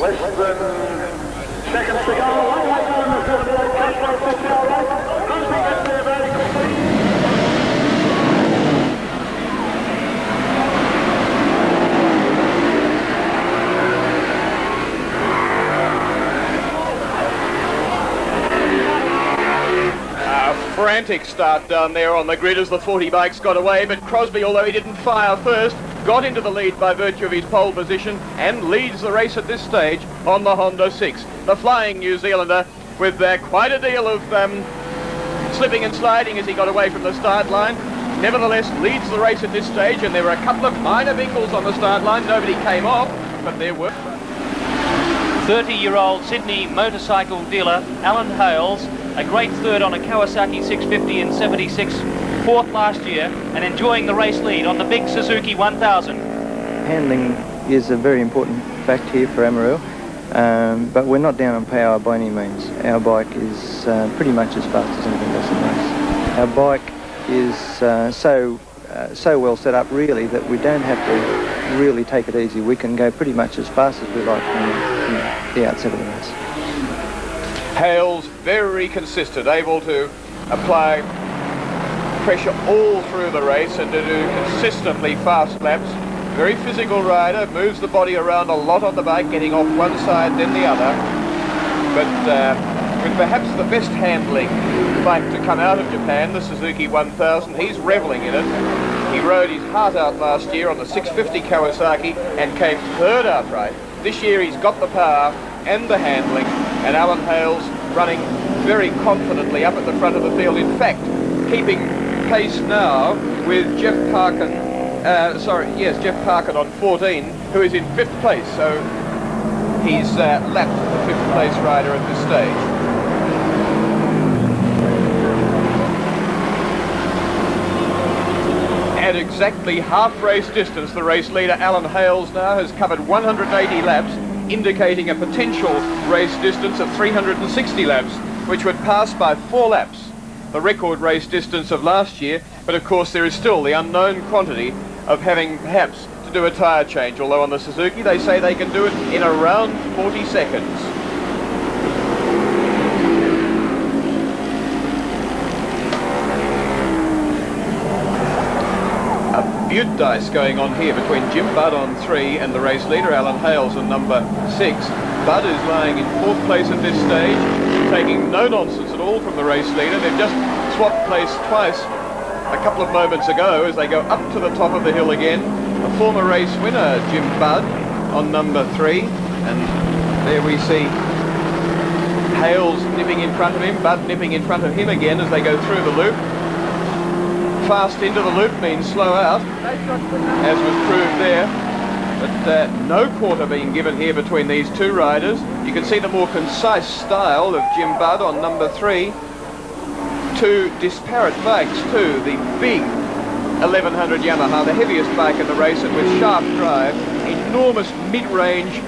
Less than seconds to go. One way down the field. Castrol puts our right. Cruising at their vertical speed. Frantic start down there on the grid as the 40 bikes got away, but Crosby, although he didn't fire first, got into the lead by virtue of his pole position and leads the race at this stage on the Honda 6. The flying New Zealander with quite a deal of slipping and sliding as he got away from the start line, nevertheless leads the race at this stage, and there were a couple of minor bingles on the start line. Nobody came off, but there were. 30-year-old Sydney motorcycle dealer Alan Hales, a great third on a Kawasaki 650 in 76, fourth last year, and enjoying the race lead on the big Suzuki 1000. Handling is a very important fact here for Amarillo, but we're not down on power by any means. Our bike is pretty much as fast as anything else in the race. Our bike is so well set up really that we don't have to really take it easy. We can go pretty much as fast as we like from the outset of the race. Hales very consistent, able to apply pressure all through the race and to do consistently fast laps. Very physical rider, moves the body around a lot on the bike, getting off one side then the other. But with perhaps the best handling bike to come out of Japan, the Suzuki 1000, he's reveling in it. He rode his heart out last year on the 650 Kawasaki and came third outright. This year he's got the power and the handling, and Alan Hales running very confidently up at the front of the field. In fact, keeping pace now with Jeff Parkin, Jeff Parkin on 14, who is in 5th place, so he's lapped the 5th place rider at this stage. At exactly half race distance, the race leader Alan Hales now has covered 180 laps, indicating a potential race distance of 360 laps, which would pass by 4 laps the record race distance of last year. But of course there is still the unknown quantity of having perhaps to do a tyre change, although on the Suzuki they say they can do it in around 40 seconds. Butte dice going on here between Jim Bud on 3 and the race leader Alan Hales on number 6. Bud is lying in 4th place at this stage, taking no nonsense at all from the race leader. They've just swapped place twice a couple of moments ago as they go up to the top of the hill again. A former race winner, Jim Bud, on number 3, and there we see Hales nipping in front of him, Bud nipping in front of him again as they go through the loop. Fast into the loop means slow out, as was proved there, but no quarter being given here between these two riders. You can see the more concise style of Jim Bud on number 3. Two disparate bikes too, the big 1100 Yamaha, the heaviest bike in the race, and with sharp drive, enormous mid-range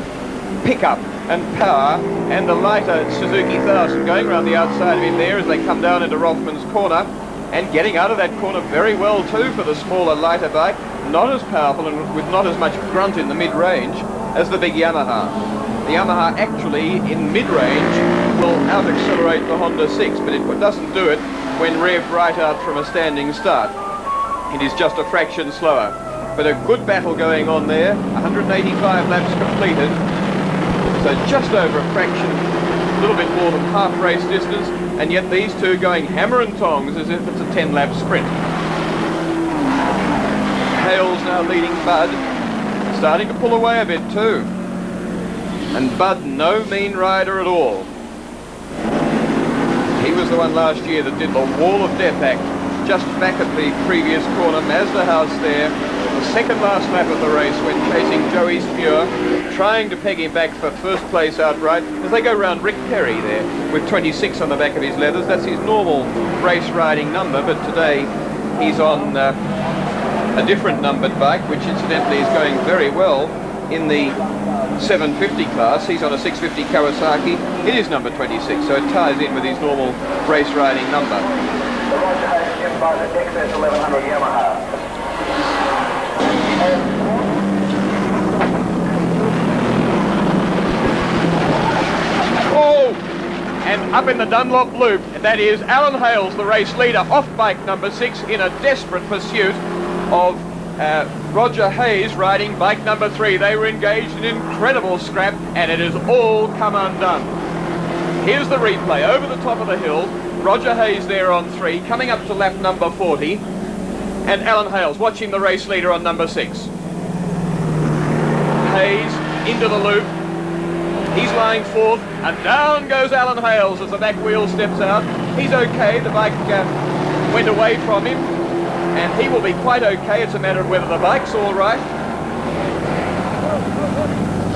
pickup and power, and the lighter Suzuki 1000 going around the outside of him there as they come down into Rothman's corner. And getting out of that corner very well too for the smaller, lighter bike. Not as powerful and with not as much grunt in the mid-range as the big Yamaha. The Yamaha actually, in mid-range, will out-accelerate the Honda 6, but it doesn't do it when revved right out from a standing start. It is just a fraction slower. But a good battle going on there. 185 laps completed. So just over a fraction, a little bit more than half race distance, and yet these two going hammer and tongs as if it's a 10-lap sprint. Hales now leading Bud, starting to pull away a bit too. And Bud, no mean rider at all. He was the one last year that did the wall of death act just back at the previous corner, Mazda House there, the second last lap of the race when chasing Joe Eastmuir, trying to peg him back for first place outright as they go round Rick Perry there with 26 on the back of his leathers. That's his normal race riding number, but today he's on a different numbered bike, which incidentally is going very well in the 750 class. He's on a 650 Kawasaki. It is number 26, so it ties in with his normal race riding number. The Roger Hayes, Jim Bud, XS 1100 Yamaha. up in the Dunlop loop. That is Alan Hales, the race leader, off bike number 6 in a desperate pursuit of Roger Hayes riding bike number 3. They were engaged in incredible scrap, and it has all come undone. Here's the replay over the top of the hill. Roger Hayes there on 3, coming up to lap number 40, and Alan Hales watching the race leader on number 6. Hayes into the loop. He's lying fourth, and down goes Alan Hales as the back wheel steps out. He's okay. The bike went away from him, and he will be quite okay. It's a matter of whether the bike's all right.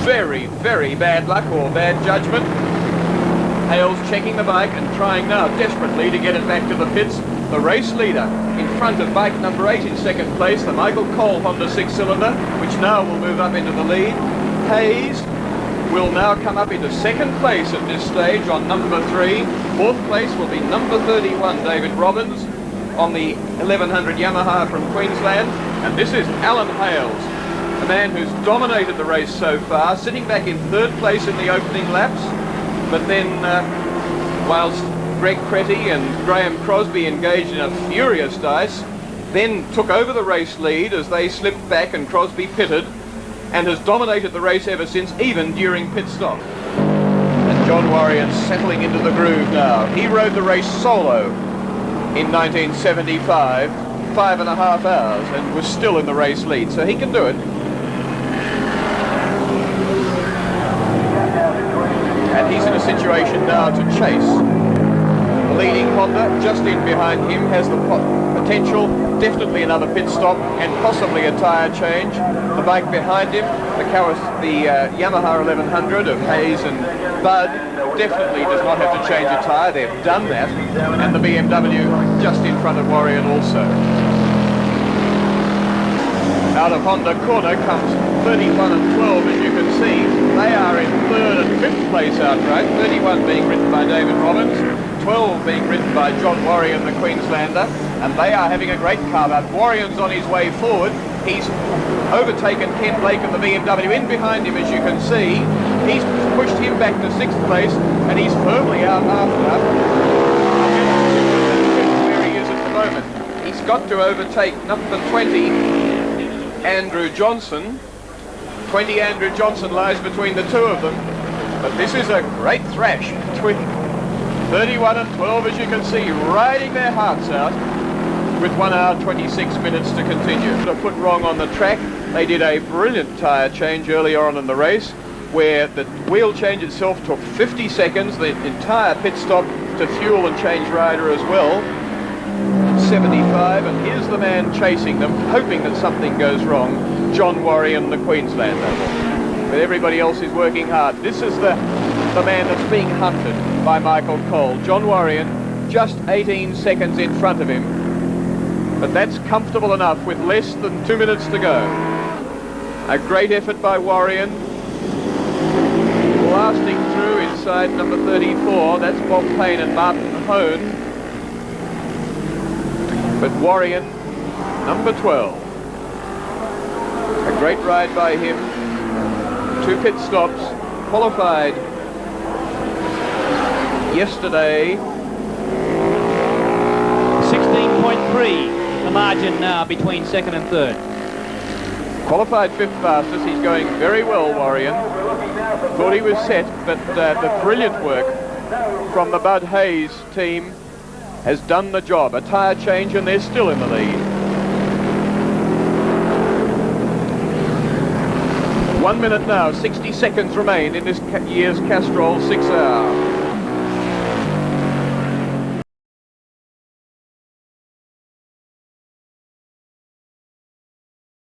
Very, very bad luck or bad judgment. Hales checking the bike and trying now desperately to get it back to the pits. The race leader in front of bike number 8 in second place, the Michael Cole Honda 6-cylinder, which now will move up into the lead. Hayes will now come up into second place at this stage on number 3. Fourth place will be number 31, David Robbins, on the 1100 Yamaha from Queensland. And this is Alan Hales, a man who's dominated the race so far, sitting back in third place in the opening laps. But then, whilst Greg Cretty and Graham Crosby engaged in a furious dice, then took over the race lead as they slipped back and Crosby pitted, and has dominated the race ever since, even during pit stop. And John Warrian settling into the groove now. He rode the race solo in 1975, 5.5 hours, and was still in the race lead, so he can do it. And he's in a situation now to chase. The leading Honda, just in behind him, has the potential, definitely another pit stop and possibly a tyre change. The bike behind him, the Yamaha 1100 of Hales and Bud, definitely does not have to change a tyre. They've done that. And the BMW just in front of Warrian also. Out of Honda corner comes 31 and 12, as you can see. They are in third and fifth place outright, 31 being ridden by David Robbins, 12 being ridden by John Warrian, the Queenslander, and they are having a great carve-up. Warrian's on his way forward. He's overtaken Ken Blake of the BMW in behind him, as you can see. He's pushed him back to sixth place, and he's firmly out after. Where he is at the moment. He's got to overtake number 20, Andrew Johnson. 20 Andrew Johnson lies between the two of them, but this is a great thrash between 31 and 12, as you can see, riding their hearts out with 1 hour 26 minutes to continue. To put wrong on the track, they did a brilliant tyre change earlier on in the race, where the wheel change itself took 50 seconds, the entire pit stop to fuel and change rider as well, 75, and here's the man chasing them, hoping that something goes wrong, John Warrian, the Queenslander. But everybody else is working hard. This is the man that's being hunted by Michael Cole. John Warrian, just 18 seconds in front of him, but that's comfortable enough with less than 2 minutes to go. A great effort by Warrian, blasting through inside number 34. That's Bob Payne and Martin Hone. But Warrian, number 12. A great ride by him. 2 pit stops, qualified yesterday. 16.3, the margin now between second and third. Qualified 5th fastest. He's going very well, Warrian. Thought he was set, but the brilliant work from the Bud Hayes team has done the job. A tyre change and they're still in the lead. 1 minute now, 60 seconds remain in this year's Castrol 6 hour.